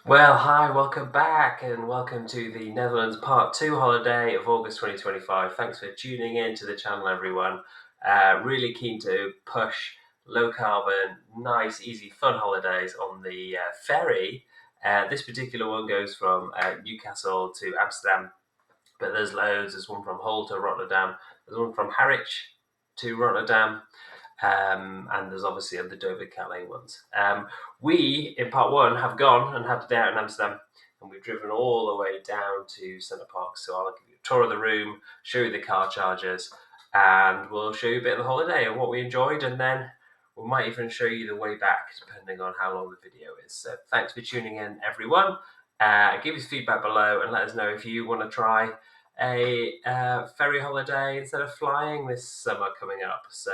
Well, hi, welcome back, and welcome to the Netherlands Part 2 holiday of August 2025. Thanks for tuning in to the channel, everyone. Really keen to push low carbon, nice, easy, fun holidays on the ferry. This particular one goes from Newcastle to Amsterdam, but there's loads. There's one from Hull to Rotterdam, there's one from Harwich to Rotterdam. And there's obviously the Dover Calais ones. We, in part one, have gone and had a day out in Amsterdam, and we've driven all the way down to Centre Parcs. So I'll give you a tour of the room, show you the car chargers, and we'll show you a bit of the holiday and what we enjoyed, and then we might even show you the way back, depending on how long the video is. So thanks for tuning in, everyone. Give us feedback below and let us know if you want to try a ferry holiday instead of flying this summer coming up. So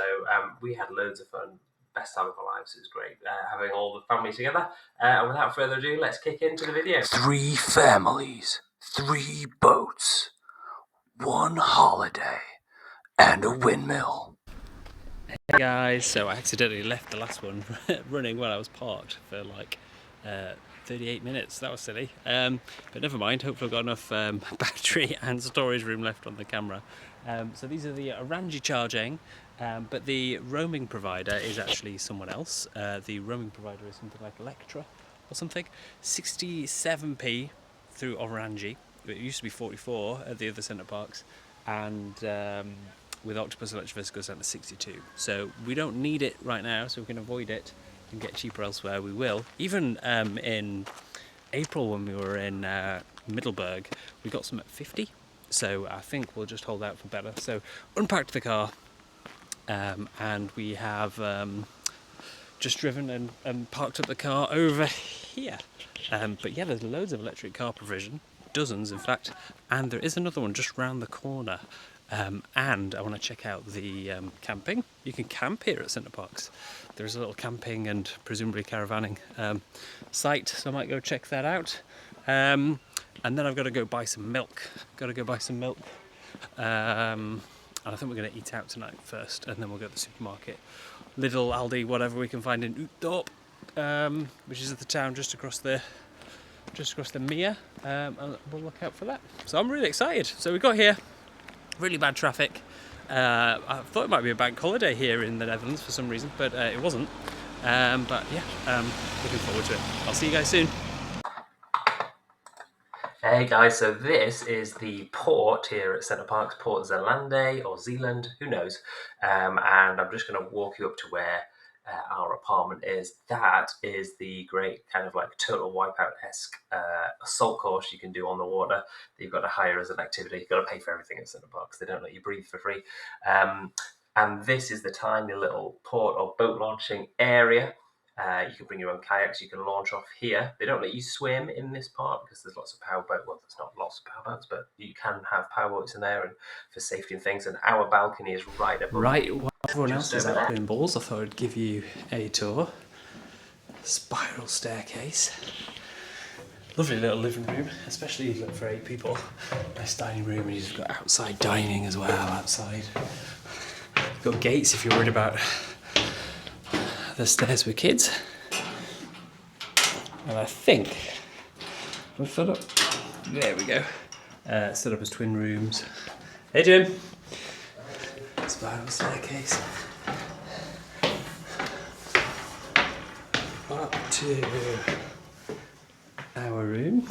we had loads of fun. Best time of our lives. It was great having all the family together. And without further ado, let's kick into the video. 3 families, 3 boats, 1 holiday, and a windmill. Hey guys, so I accidentally left the last one running while I was parked for like 38 minutes. That was silly, but never mind. Hopefully I've got enough battery and storage room left on the camera. So these are the Orangi charging, but the roaming provider is actually someone else. The roaming provider is something like Electra or something. 67p through Orangi. It used to be 44 at the other Centre Parcs, and with Octopus Electric goes down to 62. So we don't need it right now, so we can avoid it and get cheaper elsewhere. We will. Even in April when we were in Middelburg, we got some at 50. So I think we'll just hold out for better. So unpacked the car, and we have just driven and parked up the car over here. But yeah, there's loads of electric car provision, dozens in fact, and there is another one just round the corner. And I want to check out the camping. You can camp here at Centre Parcs. There's a little camping and presumably caravanning site, so I might go check that out. And then I've got to go buy some milk. And I think we're going to eat out tonight first, and then we'll go to the supermarket. Lidl, Aldi, whatever we can find in Utdorp, which is the town just across the Mere. And we'll look out for that. So I'm really excited. So we got here. Really bad traffic. I thought it might be a bank holiday here in the Netherlands for some reason, but it wasn't. But yeah, looking forward to it. I'll see you guys soon. Hey guys, so this is the port here at Centre Parcs, Port Zelande or Zealand, who knows. And I'm just going to walk you up to where our apartment is. That is the great kind of like Total Wipeout-esque assault course you can do on the water that you've got to hire as an activity. You've got to pay for everything at Centre Parcs. They don't let you breathe for free. And this is the tiny little port or boat launching area. You can bring your own kayaks, you can launch off here. They don't let you swim in this part because there's lots of powerboats. Well, there's not lots of powerboats, but you can have powerboats in there and for safety and things. And our balcony is right above. Right, while everyone else is out doing balls, I thought I'd give you a tour. Spiral staircase. Lovely little living room, especially for 8 people. Nice dining room, and you've got outside dining as well, outside. You've got gates if you're worried about the stairs with kids. And I think we've set up. There we go. Set up as twin rooms. Hey Jim. Spiral staircase. Up to our room.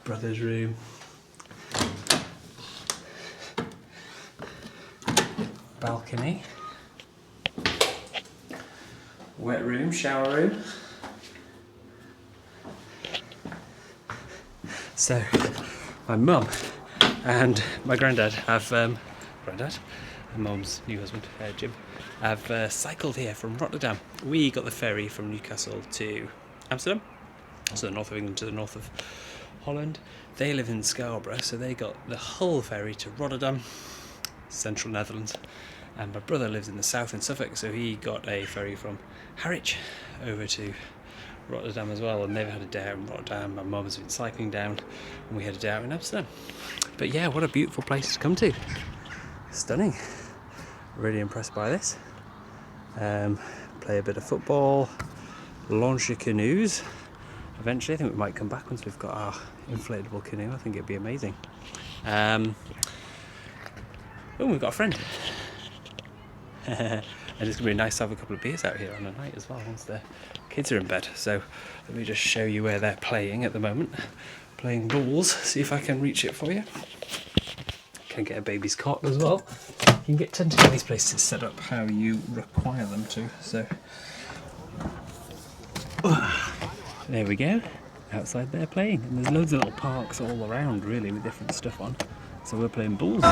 Brother's room. Balcony. Wet room, shower room. So, my mum and my granddad have, my mum's new husband, Jim, have cycled here from Rotterdam. We got the ferry from Newcastle to Amsterdam, so the north of England to the north of Holland. They live in Scarborough, so they got the Hull ferry to Rotterdam, central Netherlands. And my brother lives in the south in Suffolk, so he got a ferry from Harwich over to Rotterdam as well, and they've had a day out in Rotterdam. My mum has been cycling down, and we had a day out in Amsterdam. But yeah, what a beautiful place to come to. Stunning. Really impressed by this. Play a bit of football, launch your canoes, eventually. I think we might come back once we've got our inflatable canoe. I think it'd be amazing. Oh, we've got a friend. And it's going to be nice to have a couple of beers out here on a night as well once the kids are in bed. So let me just show you where they're playing at the moment. Playing balls. See if I can reach it for you. Can get a baby's cot as well. You can tend to get these places set up how you require them to. So there we go. Outside there playing. And there's loads of little parks all around really with different stuff on. So we're playing balls.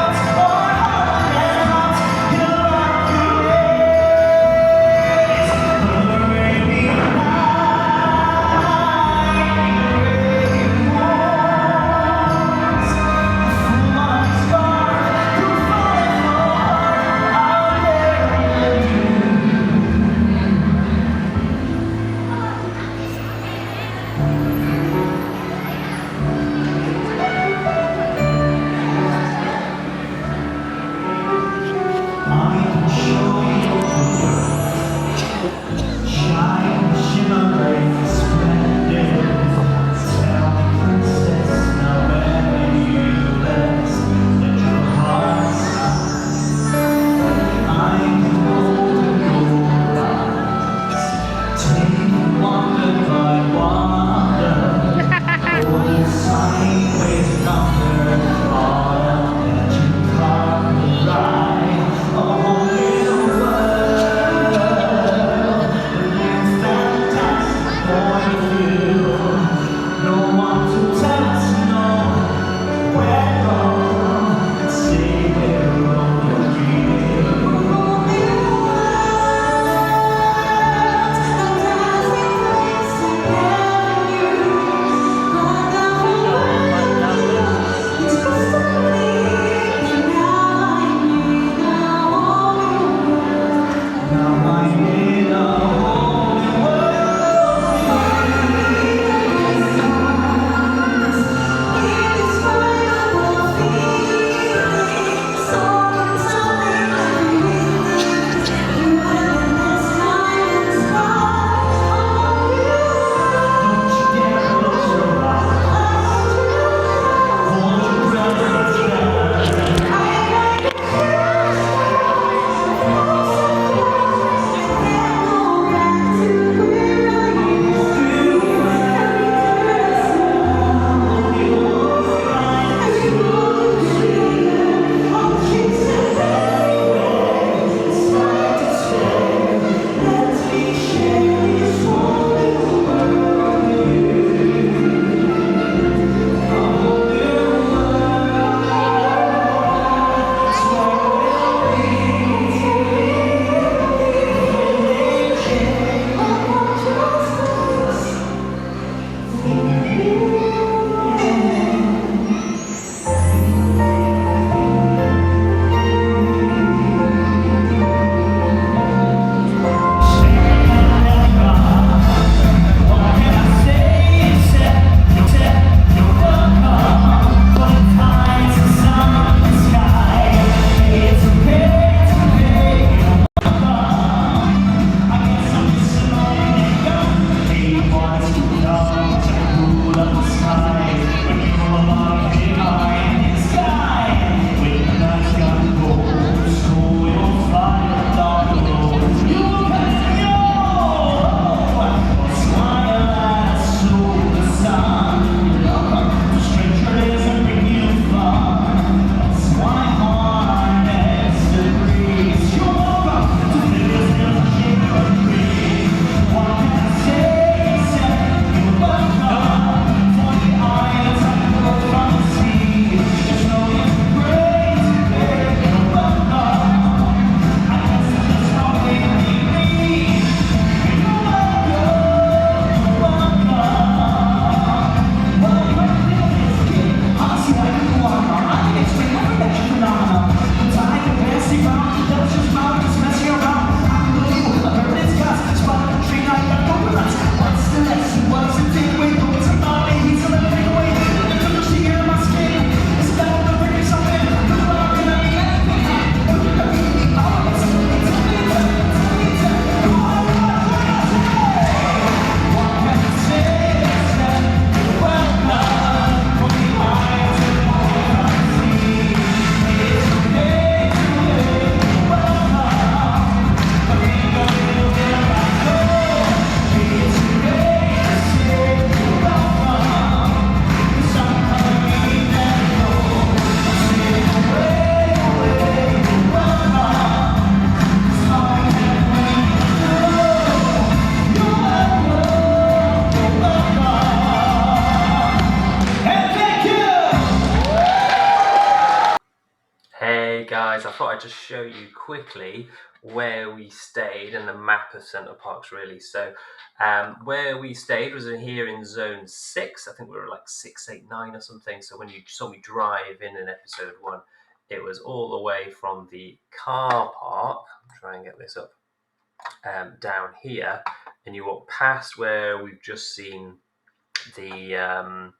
guys, I thought I'd just show you quickly where we stayed and the map of Centre Parcs really. So where we stayed was here in zone 6. I think we were like 689 or something. So when you saw me drive in episode 1, it was all the way from the car park. I'll try and get this up. Down here, and you walk past where we've just seen the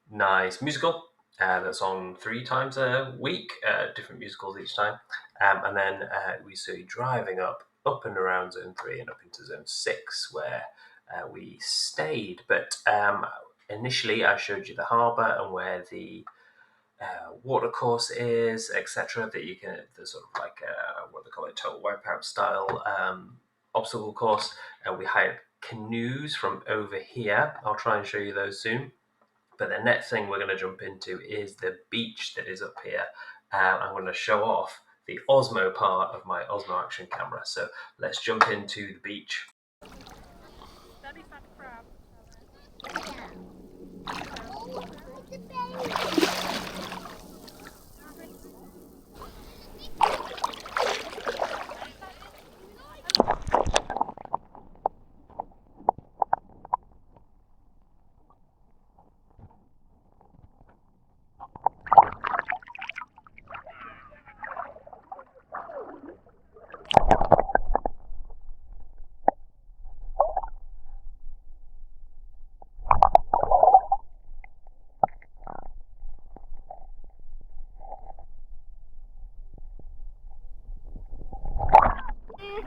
nice musical that's on 3 times a week, different musicals each time, and then we see you driving up and around zone 3 and up into zone 6 where we stayed. But initially I showed you the harbour and where the water course is, etc. That you can, the sort of like what they call it, total wipeout style obstacle course. We hired canoes from over here. I'll try and show you those soon. But the next thing we're going to jump into is the beach that is up here. I'm going to show off the Osmo part of my Osmo Action camera. So let's jump into the beach.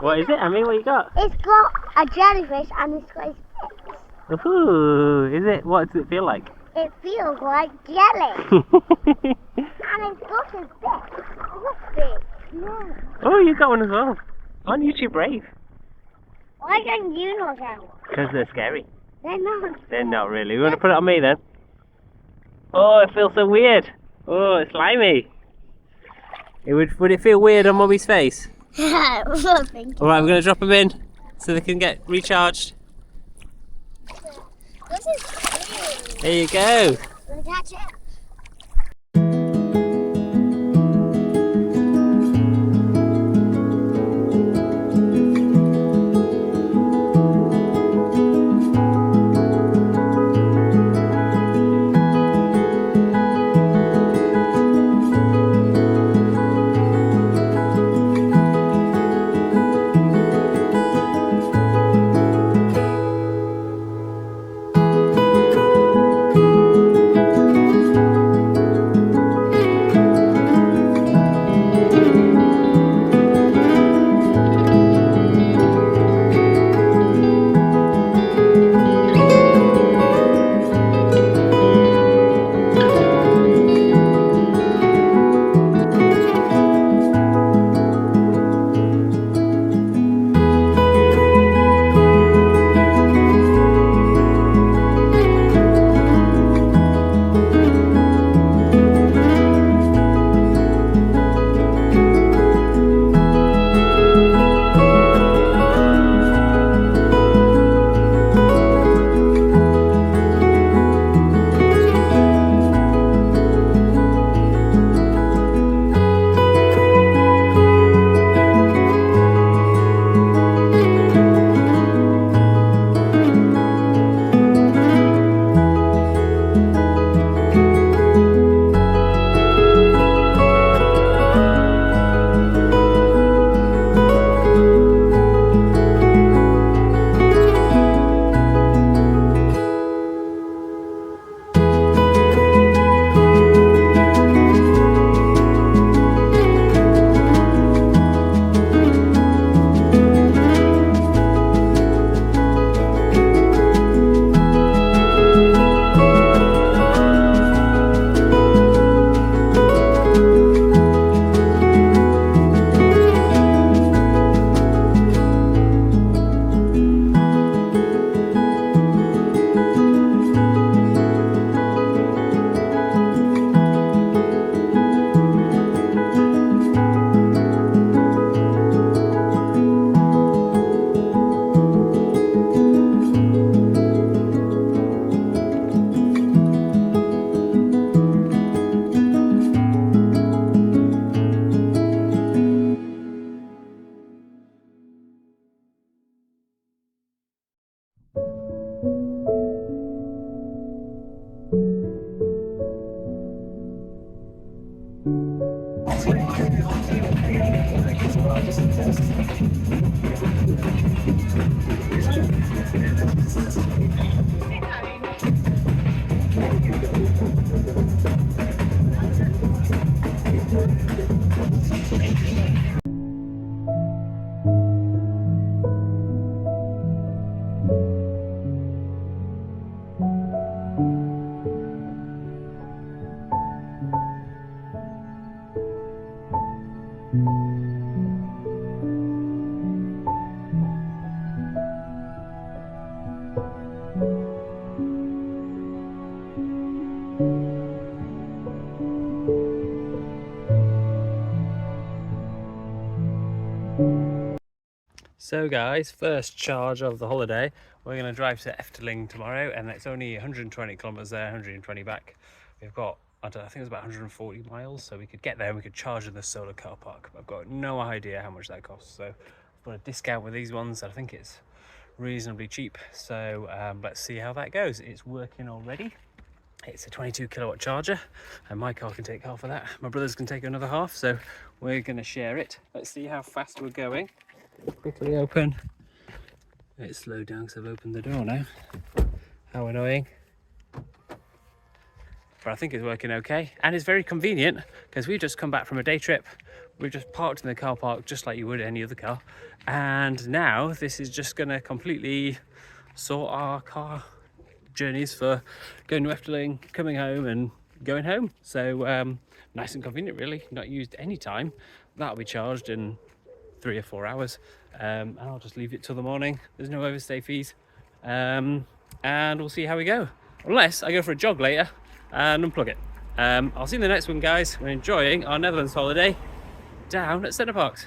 What is it, Amy? What you got? It's got a jellyfish and it's got his pics. Ooh, is it? What does it feel like? It feels like jelly. And it's got his pics. Look big. Yeah. Oh, you got one as well. Aren't you too brave? Why don't you not have one? Because they're scary. They're not. They're not really. You want to put it on me then? Oh, it feels so weird. Oh, it's slimy. Would it feel weird on Mummy's face? Alright, Alright, I'm going to drop them in so they can get recharged. this is weird. There you go. Wanna touch it? So guys, first charge of the holiday. We're going to drive to Efteling tomorrow, and it's only 120 kilometers there, 120 back. We've got, I think it's about 140 miles, so we could get there and we could charge in the solar car park. I've got no idea how much that costs, so I've got a discount with these ones. I think it's reasonably cheap, so let's see how that goes. It's working already. It's a 22 kilowatt charger, and my car can take half of that. My brother's can take another half, so we're going to share it. Let's see how fast we're going. Quickly open. It's slowed down because I've opened the door now. How annoying. But I think it's working okay, and it's very convenient because we've just come back from a day trip. We've just parked in the car park just like you would any other car, and now this is just going to completely sort our car journeys for going to Efteling, coming home and going home. So nice and convenient really, not used any time. That'll be charged in 3 or 4 hours, and I'll just leave it till the morning. There's no overstay fees, and we'll see how we go, unless I go for a jog later and unplug it. I'll see you in the next one, guys. We're enjoying our Netherlands holiday down at Centre Parcs.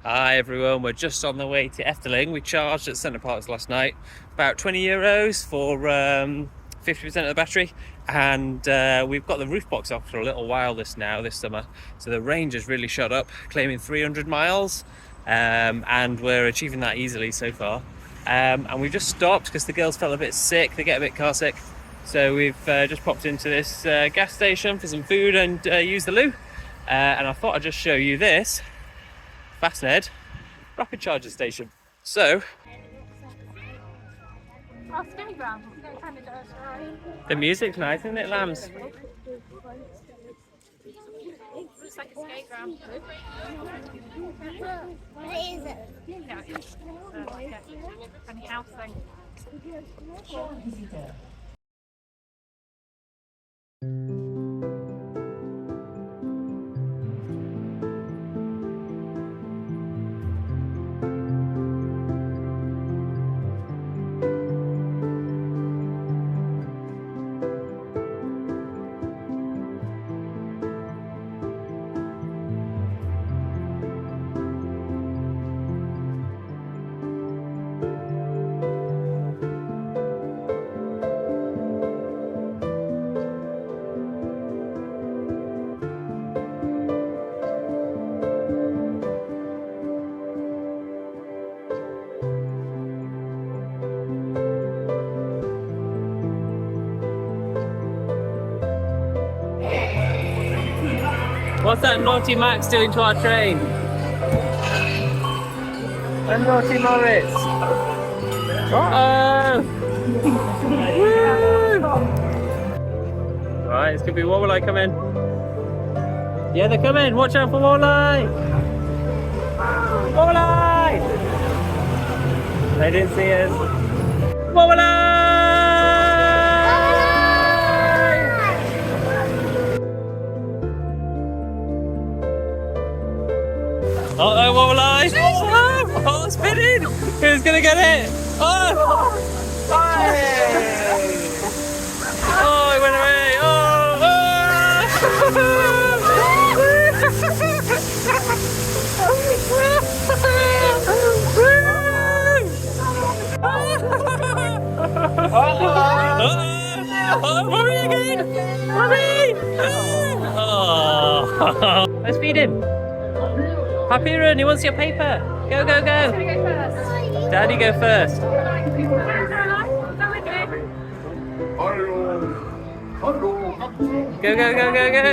Hi everyone, we're just on the way to Efteling. We charged at Centre Parcs last night, about €20 for 50% of the battery, and we've got the roof box off for a little while this summer, so the range has really shot up, claiming 300 miles, and we're achieving that easily so far. And we've just stopped because the girls felt a bit sick, they get a bit car sick, so we've just popped into this gas station for some food and used the loo, and I thought I'd just show you this Fastned rapid charger station. So the music's nice, isn't it, lambs? Looks like a skate ground. What is it? Yeah, it's like a funny house thing. What's that naughty Max doing to our train? And naughty Moritz. Uh-oh! Woo! Right, it's gonna be walleye coming. Yeah, they're coming. Watch out for walleye! Walleye! They didn't see us. Walleye! Uh-oh, walleye! Oh, it's spinning! Who's gonna get it? Oh! Oh, it went away! Oh, Mummy again! Mummy! Oh. Let's feed him. Papiran, he wants your paper. Go, go, go. Go first. Daddy, go first. Go, go, go, go, go.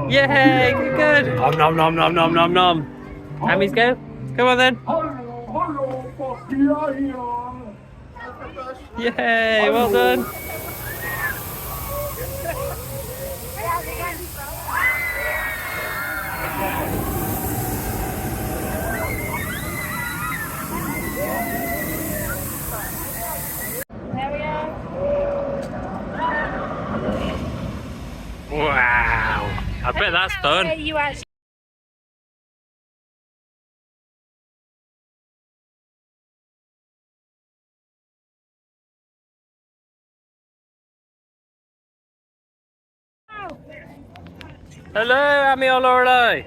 Yay, good, good. Nom, nom, nom, nom, nom, nom, nom. Hammies, go. Come on then. Yay, well done. Wow, I bet that's fun. You actually. Hello, Ami or Lorelei.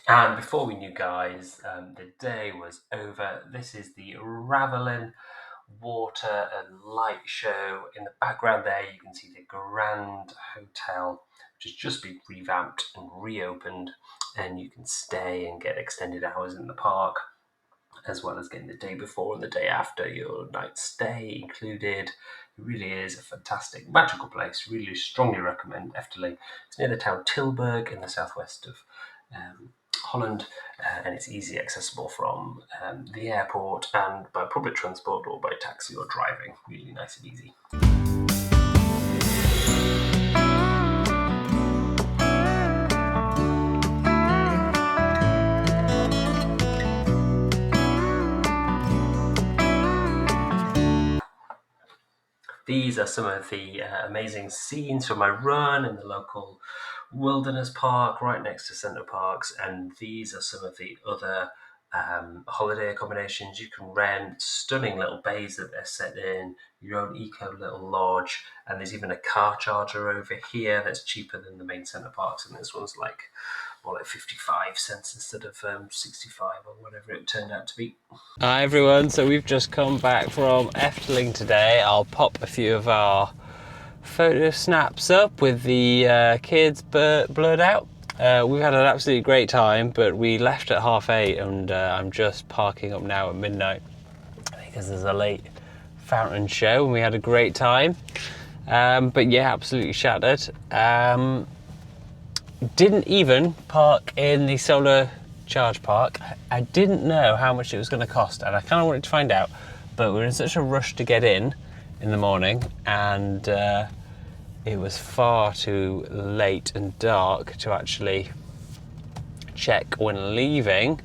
And before we knew, guys, the day was over. This is the Ravelin Water and Light Show. In the background there, you can see the Grand Hotel, which has just been revamped and reopened, and you can stay and get extended hours in the park, as well as getting the day before and the day after your night stay included. It really is a fantastic, magical place. Really strongly recommend Efteling. It's near the town Tilburg in the southwest of Holland, and it's easily accessible from the airport and by public transport or by taxi or driving. Really nice and easy. These are some of the amazing scenes from my run in the local wilderness park right next to Centre Parcs, and these are some of the other holiday accommodations you can rent. Stunning little bays that they're set in, your own eco little lodge, and there's even a car charger over here that's cheaper than the main Centre Parcs, and this one's like more like 55 cents instead of 65 or whatever it turned out to be. Hi everyone, so we've just come back from Efteling today. I'll pop a few of our photo snaps up with the kids blurred out. We've had an absolutely great time, but we left at 8:30 and I'm just parking up now at midnight because there's a late fountain show and we had a great time. But yeah, absolutely shattered. Didn't even park in the solar charge park. I didn't know how much it was going to cost and I kind of wanted to find out, but we were in such a rush to get in the morning, and it was far too late and dark to actually check when leaving.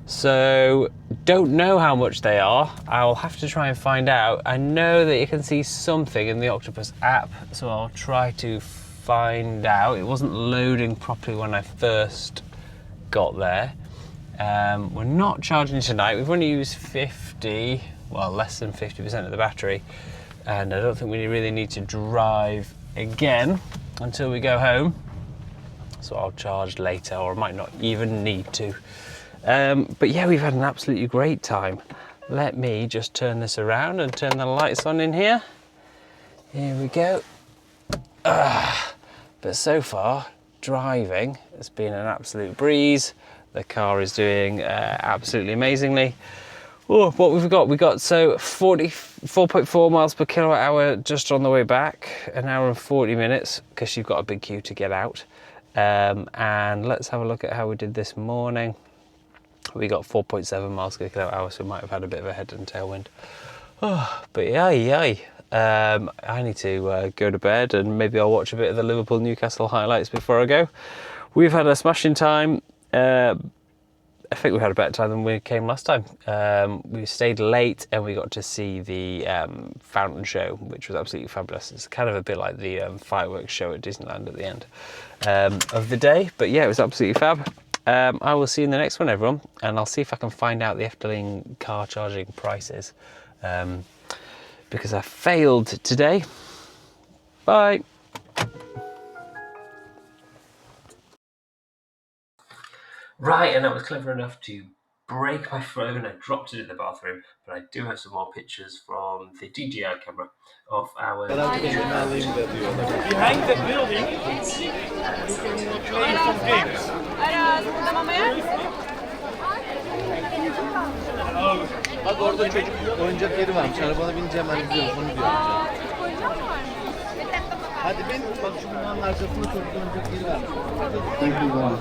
So don't know how much they are. I'll have to try and find out. I know that you can see something in the Octopus app, so I'll try to find out. It wasn't loading properly when I first got there. We're not charging tonight. We've only used 50, well, less than 50% of the battery, and I don't think we really need to drive again until we go home. So I'll charge later, or I might not even need to. But yeah, we've had an absolutely great time. Let me just turn this around and turn the lights on in here. Here we go. But so far, driving has been an absolute breeze. The car is doing absolutely amazingly. Oh, what we've got? We got 44.4 miles per kilowatt hour just on the way back, an hour and 40 minutes, because you've got a big queue to get out. And let's have a look at how we did this morning. We got 4.7 miles per kilowatt hour, so we might have had a bit of a head and tailwind. Oh, but yay. I need to go to bed, and maybe I'll watch a bit of the Liverpool-Newcastle highlights before I go. We've had a smashing time. I think we had a better time than we came last time. We stayed late and we got to see the fountain show, which was absolutely fabulous. It's kind of a bit like the fireworks show at Disneyland at the end of the day. But yeah, it was absolutely fab. I will see you in the next one, everyone, and I'll see if I can find out the Efteling car charging prices, because I failed today. Bye. Right, and I was clever enough to break my phone. I dropped it in the bathroom, but I do have some more pictures from the DJI camera of our... Behind the building, you can play some games. Bak orada çocuk oyuncak yeri varmış. Arabana bince hemen gidiyoruz. Onu diyorum. Hadi bin. Bak şu binanın arkasında çocuk oyuncak yeri varmış.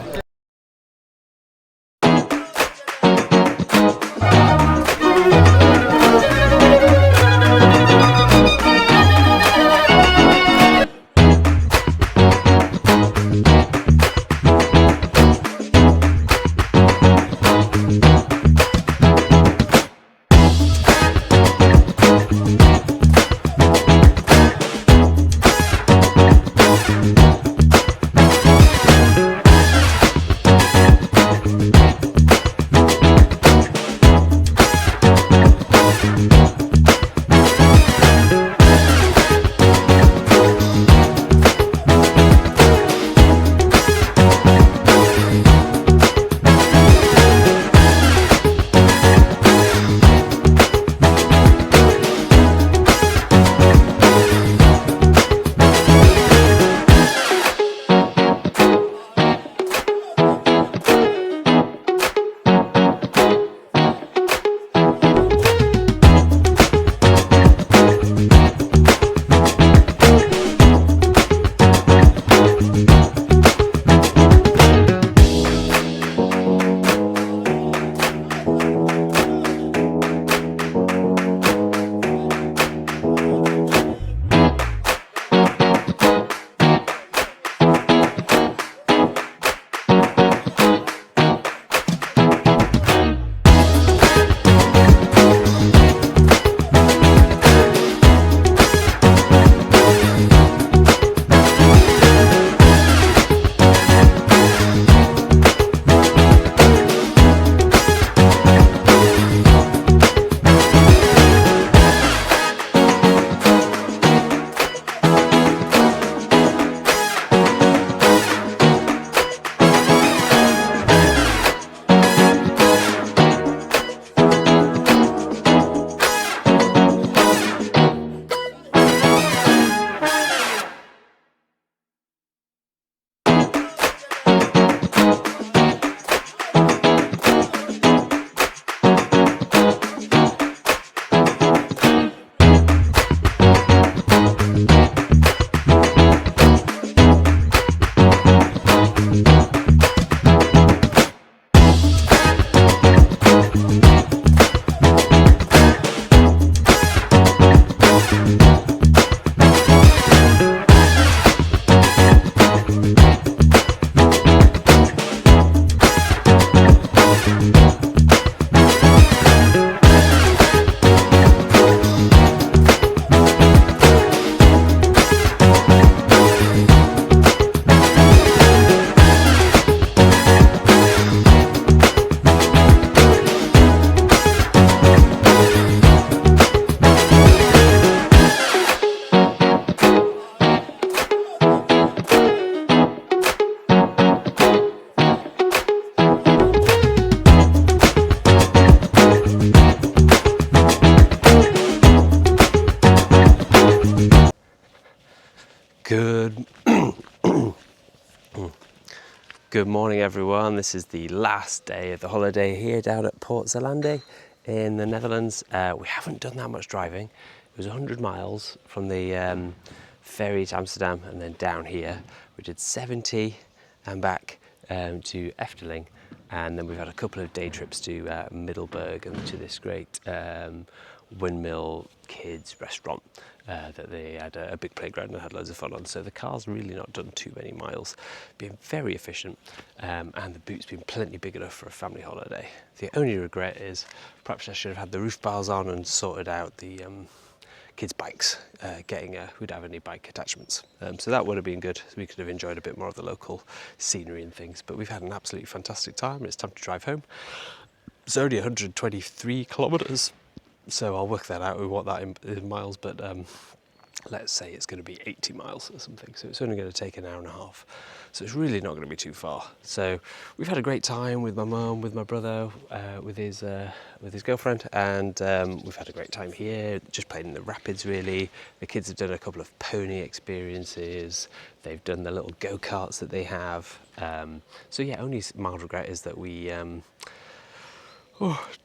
Good morning, everyone. This is the last day of the holiday here down at Port Zelande in the Netherlands. We haven't done that much driving. It was 100 miles from the ferry to Amsterdam and then down here. We did 70 and back to Efteling, and then we've had a couple of day trips to Middelburg and to this great Windmill kids restaurant that they had a big playground and had loads of fun on. So the car's really not done too many miles, been very efficient, and the boot's been plenty big enough for a family holiday. The only regret is perhaps I should have had the roof bars on and sorted out the kids' bikes, we'd have any bike attachments. So that would have been good. We could have enjoyed a bit more of the local scenery and things, but we've had an absolutely fantastic time. It's time to drive home. It's only 123 kilometres. So I'll work that out with what that in miles, but let's say it's going to be 80 miles or something. So it's only going to take an hour and a half. So it's really not going to be too far. So we've had a great time with my mum, with my brother, with his girlfriend, and we've had a great time here, just playing in the rapids really. The kids have done a couple of pony experiences. They've done the little go-karts that they have. So yeah, only mild regret is that we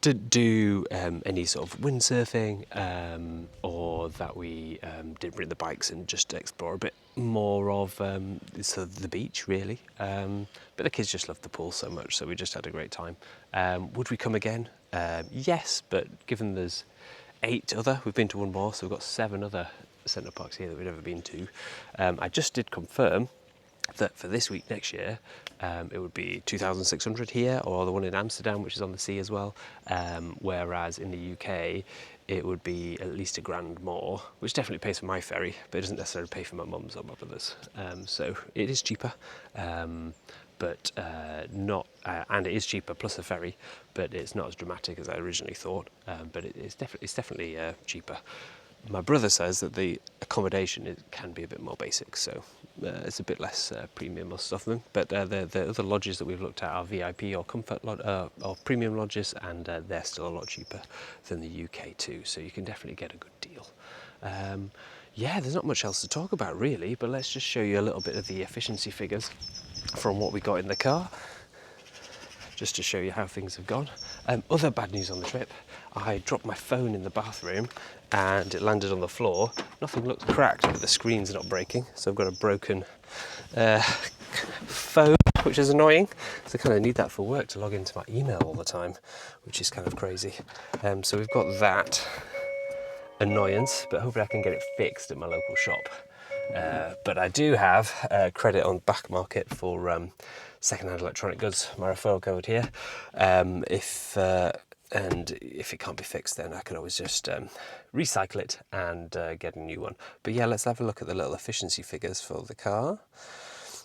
didn't do any sort of windsurfing, or that we didn't bring the bikes and just explore a bit more of sort of the beach, really. But the kids just loved the pool so much, so we just had a great time. Would we come again? Yes, but given there's 8 other, we've been to one more, so we've got 7 other centre parks here that we've never been to. I just did confirm that for this week next year, it would be 2,600 here, or the one in Amsterdam, which is on the sea as well. Whereas in the UK, it would be at least £1,000 more, which definitely pays for my ferry, but it doesn't necessarily pay for my mum's or my brother's. So it is cheaper, but not, and it is cheaper plus a ferry, but it's not as dramatic as I originally thought. But it's definitely cheaper. My brother says that the accommodation can be a bit more basic, so it's a bit less premium or something. But the other lodges that we've looked at are VIP or comfort or premium lodges, and they're still a lot cheaper than the UK too. So you can definitely get a good deal. Yeah, there's not much else to talk about really, but let's just show you a little bit of the efficiency figures from what we got in the car, just to show you how things have gone. Other bad news on the trip, I dropped my phone in the bathroom and it landed on the floor. Nothing looks cracked, but the screen's not breaking, so I've got a broken phone, which is annoying. So I kind of need that for work to log into my email all the time, which is kind of crazy. So we've got that annoyance, but hopefully I can get it fixed at my local shop. But I do have credit on Back Market for second-hand electronic goods, my referral code here. And if it can't be fixed, then I can always just recycle it and get a new one. But yeah, let's have a look at the little efficiency figures for the car.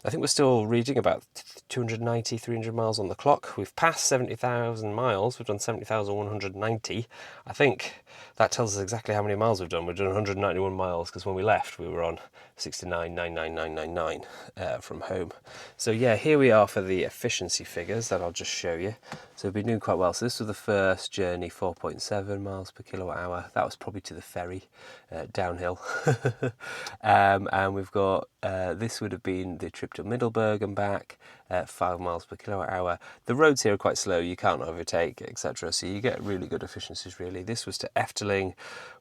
I think we're still reading about 290, 300 miles on the clock. We've passed 70,000 miles. We've done 70,190. I think that tells us exactly how many miles we've done. We've done 191 miles, because when we left, we were on 69,99999 from home. So yeah, here we are for the efficiency figures that I'll just show you. So we've been doing quite well. So this was the first journey, 4.7 miles per kilowatt hour. That was probably to the ferry, downhill. And we've got, this would have been the trip to Middelburg and back, 5 miles per kilowatt hour. The roads here are quite slow, you can't overtake, etc. So you get really good efficiencies, really. This was to Efteling,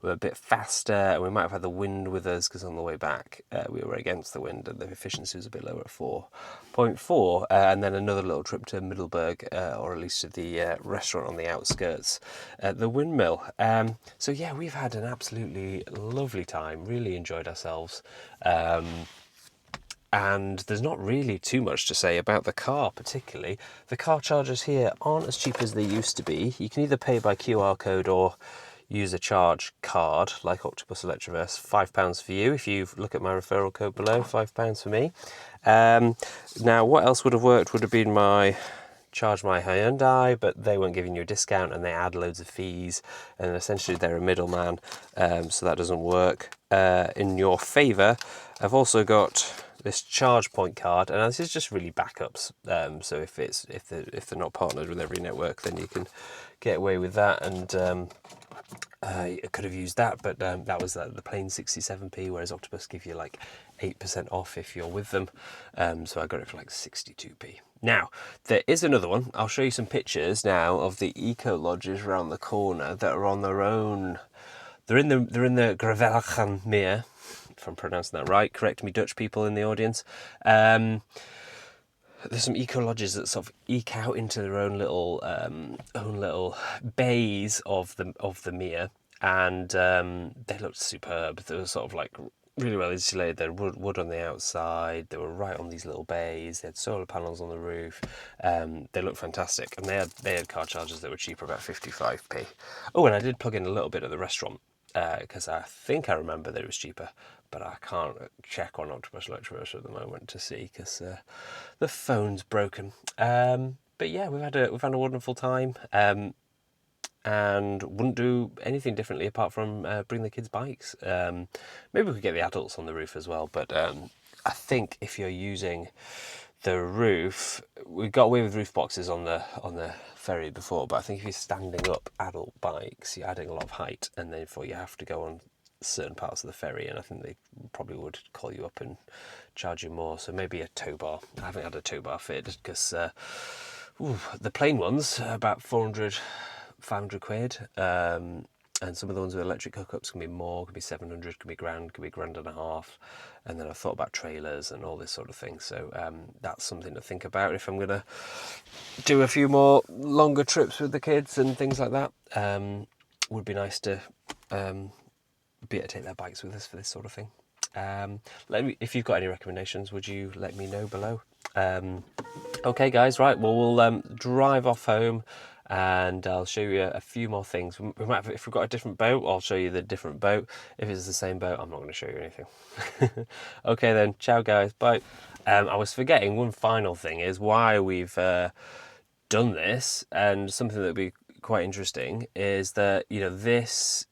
we're a bit faster, and we might have had the wind with us, because on the way back we were against the wind and the efficiency was a bit lower at 4.4. And then another little trip to Middelburg, or at least to the restaurant on the outskirts, the Windmill. So yeah, we've had an absolutely lovely time, really enjoyed ourselves. And there's not really too much to say about the car particularly. The car charges here aren't as cheap as they used to be. You can either pay by QR code or use a charge card like Octopus Electroverse. £5 for you if you look at my referral code below, £5 for me. Now what else would have worked would have been my charge my Hyundai, but they weren't giving you a discount and they add loads of fees, and essentially they're a middleman, so that doesn't work. In your favour, I've also got this charge point card, and this is just really backups. So if they're not partnered with every network, then you can get away with that. And I could have used that, but that was the plain 67p, whereas Octopus give you like 8% off if you're with them. So I got it for like 62p. Now, there is another one. I'll show you some pictures now of the eco lodges around the corner that are on their own. They're in the Gravelchan Meer, if I'm pronouncing that right. Correct me, Dutch people in the audience. There's some eco lodges that sort of eke out into their own little bays of the mere, and they looked superb. They were sort of like really well insulated. They had wood on the outside. They were right on these little bays. They had solar panels on the roof. They looked fantastic, and they had car chargers that were cheaper, about 55p. Oh, and I did plug in a little bit at the restaurant, because I think I remember that it was cheaper, but I can't check on Octopus Electroverse at the moment to see, because the phone's broken. But yeah, we've had a wonderful time, and wouldn't do anything differently apart from bring the kids' bikes. Maybe we could get the adults on the roof as well, but I think if you're using the roof, we got away with roof boxes on the ferry before, but I think if you're standing up adult bikes, you're adding a lot of height, and therefore you have to go on certain parts of the ferry, and I think they probably would call you up and charge you more. So maybe a tow bar. I haven't had a tow bar fitted, because the plain ones are about 400 £500. And some of the ones with electric hookups can be more, can be 700, can be grand, can be £1,500. And then I thought about trailers and all this sort of thing. So that's something to think about if I'm going to do a few more longer trips with the kids and things like that. Would be nice to be able to take their bikes with us for this sort of thing. If you've got any recommendations, would you let me know below? Okay, guys, right. Well, we'll drive off home. And I'll show you a few more things. We might have, if we've got a different boat, I'll show you the different boat. If it's the same boat, I'm not going to show you anything. Okay then, ciao guys, bye. I was forgetting one final thing is why we've done this, and something that would be quite interesting is that, you know, this,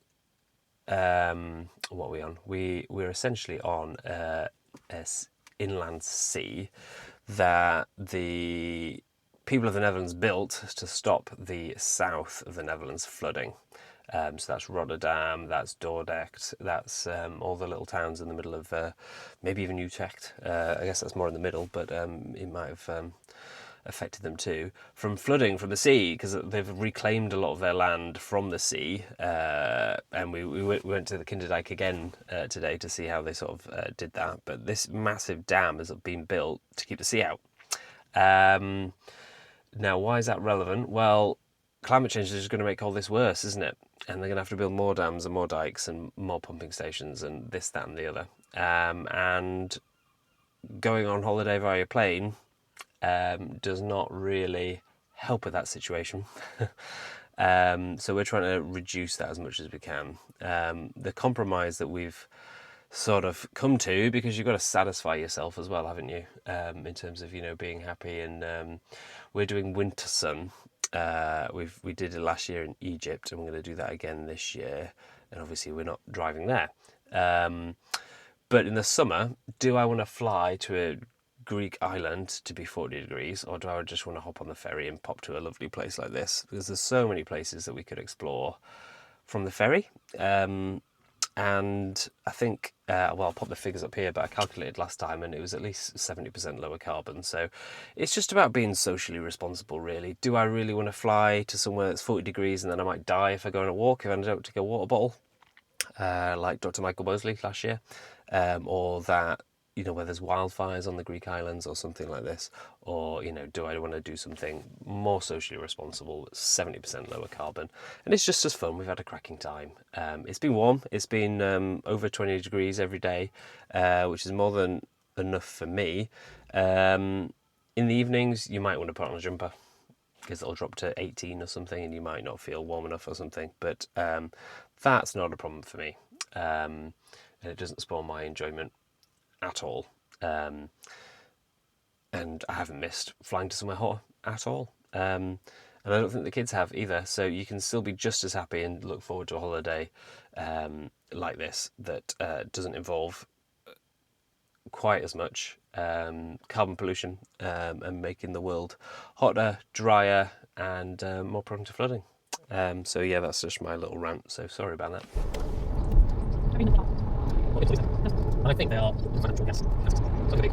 what are we on? We're essentially on a inland sea that the people of the Netherlands built to stop the south of the Netherlands flooding. So that's Rotterdam, that's Dordrecht, that's all the little towns in the middle of, maybe even Utrecht. I guess that's more in the middle, but it might have affected them too, from flooding from the sea, because they've reclaimed a lot of their land from the sea. And we went to the Kinderdijk again today to see how they sort of did that. But this massive dam has been built to keep the sea out. Now, why is that relevant? Well, climate change is just going to make all this worse, isn't it? And they're going to have to build more dams and more dikes and more pumping stations and this, that and the other. And going on holiday via plane does not really help with that situation. So we're trying to reduce that as much as we can. The compromise that we've sort of come to, because you've got to satisfy yourself as well, haven't you, in terms of, you know, being happy. And we're doing winter sun. We did it last year in Egypt, and we're going to do that again this year, and obviously we're not driving there. But in the summer, do I want to fly to a Greek island to be 40 degrees, or do I just want to hop on the ferry and pop to a lovely place like this? Because there's so many places that we could explore from the ferry. And I think, well, I'll pop the figures up here, but I calculated last time and it was at least 70% lower carbon. So it's just about being socially responsible, really. Do I really want to fly to somewhere that's 40 degrees and then I might die if I go on a walk, if I don't take a water bottle, like Dr. Michael Mosley last year, or that, you know, where there's wildfires on the Greek islands or something like this? Or, you know, do I want to do something more socially responsible, 70% lower carbon? And it's just as fun. We've had a cracking time. It's been warm. It's been over 20 degrees every day, which is more than enough for me. In the evenings, you might want to put on a jumper, because it'll drop to 18 or something and you might not feel warm enough or something. But that's not a problem for me. And it doesn't spoil my enjoyment at all. And I haven't missed flying to somewhere hot at all. And I don't think the kids have either. So you can still be just as happy and look forward to a holiday like this that doesn't involve quite as much carbon pollution and making the world hotter, drier and more prone to flooding. So yeah, that's just my little rant, so sorry about that. I think they are financial guests. So big,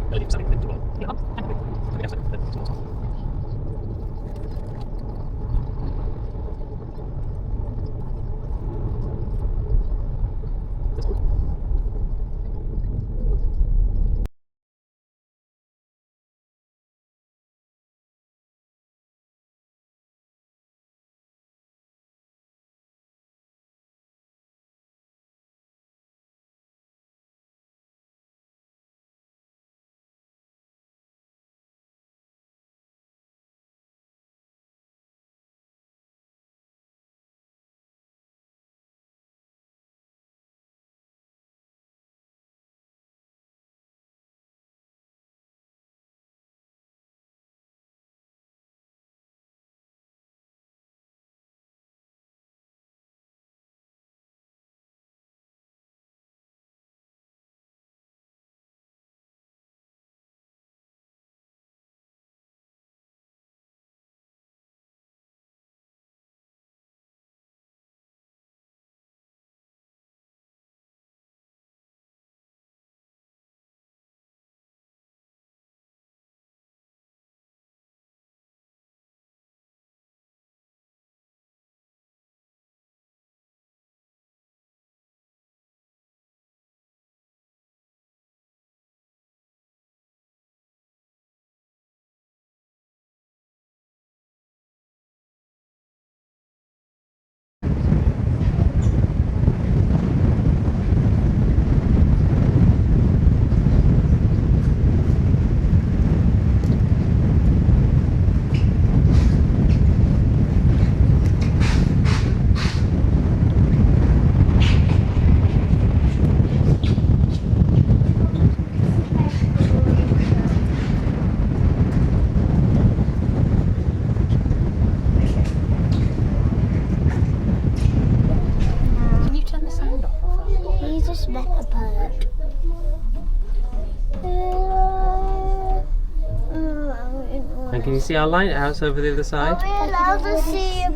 Can you see our lighthouse over the other side? Are we allowed to see a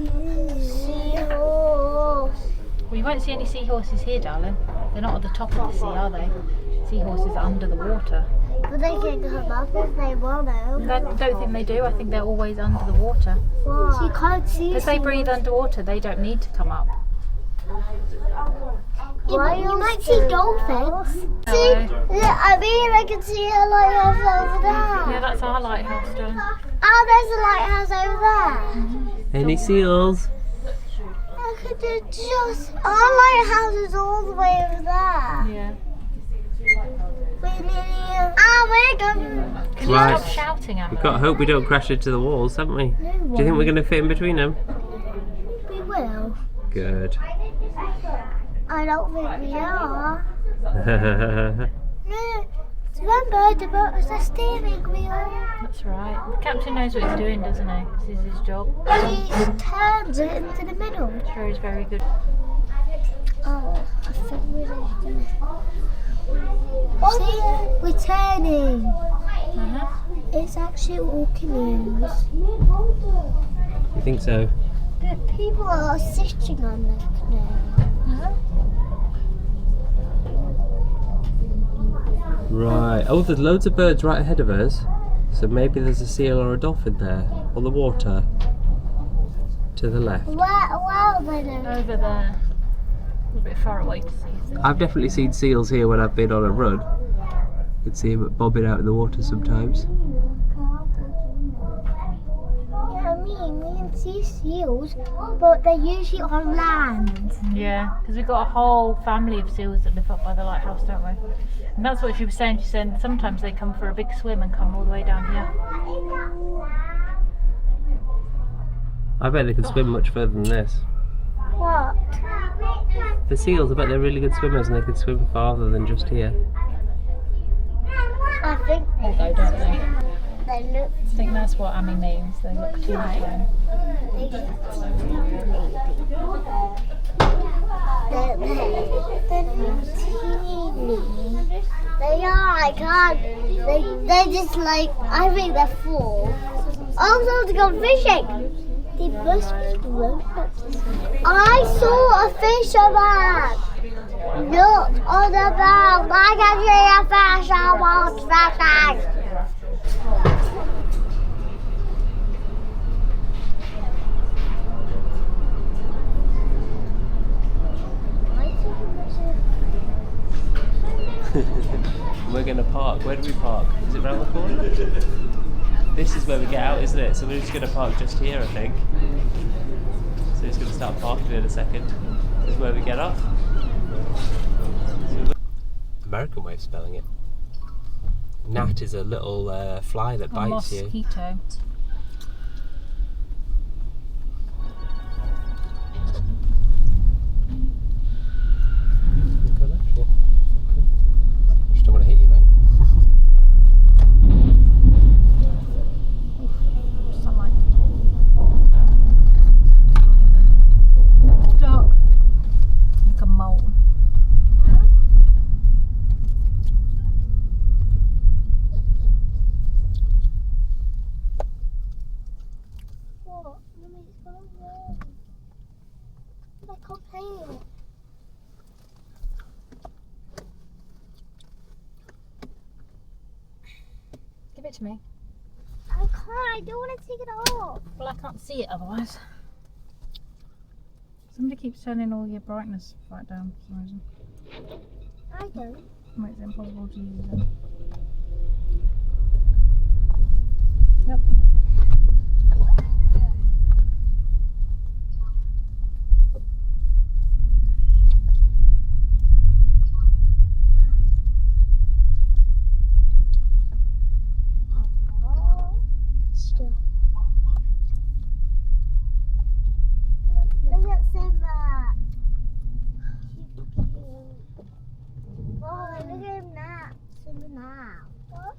seahorse? Well, you won't see any seahorses here, darling. They're not at the top of the sea, are they? Seahorses are under the water. But they can come up if they want to. I don't think they do. I think they're always under the water. So you can't see. Because they breathe underwater, they don't need to come up. Yeah, you might see dolphins. See, I mean, I can see a lighthouse over there. Yeah, that's our lighthouse, darling. Oh, there's a lighthouse over there. Any seals? Look at it, just our lighthouse is all the way over there. Yeah. We're going. Can you Right. stop shouting at me? We've got to hope we don't crash into the walls, haven't we? Do you think we're going to fit in between them? We will. Good. I don't think we are. No, remember the boat was a steering wheel. That's right. The captain knows what he's doing, doesn't he? This is his job. He turns it into the middle. Sure, he's very good. Oh, I think we're going. See, we're turning. It's actually all canoes. You think so? The people are sitting on the canoe. Right. Oh, there's loads of birds right ahead of us. So maybe there's a seal or a dolphin there. On the water. To the left. Wow, then. Over there. A little bit far away to see. I've definitely seen seals here when I've been on a run. You can see them bobbing out in the water sometimes. Yeah, I mean, we can see seals, but they're usually on land. Yeah, because we've got a whole family of seals that live up by the lighthouse, don't we? And that's what she was saying. She said sometimes they come for a big swim and come all the way down here. I bet they can swim much further than this. What? The seals, I bet they're really good swimmers and they could swim farther than just here. I think They go, don't they? they look. I think that's what Amy means. They look too much like. They're teeny. They are. I can't. They're just like. I think they're full. Also, to go fishing. They must be grown-ups. I saw a fisherman. Look on the boat. I can see a fish. I want fishing. We're going to park. Where do we park? Is it round the corner? This is where we get out, isn't it? So we're just going to park just here, I think. So it's going to start parking in a second. This is where we get off. American way of spelling it. Gnat is a little fly that bites you. Mosquito. Go left, yeah. Just don't want to hit you, mate. Sunlight. Dark. Like a mole. What? Mummy's gone away. I can't play it. Give it to me. I can't. I don't want to take it off. Well, I can't see it otherwise. Somebody keeps turning all your brightness right down for some reason. I don't. Makes it impossible to use them. Yep. Still. Look at Simba. Oh, look at him now. Simba now. What?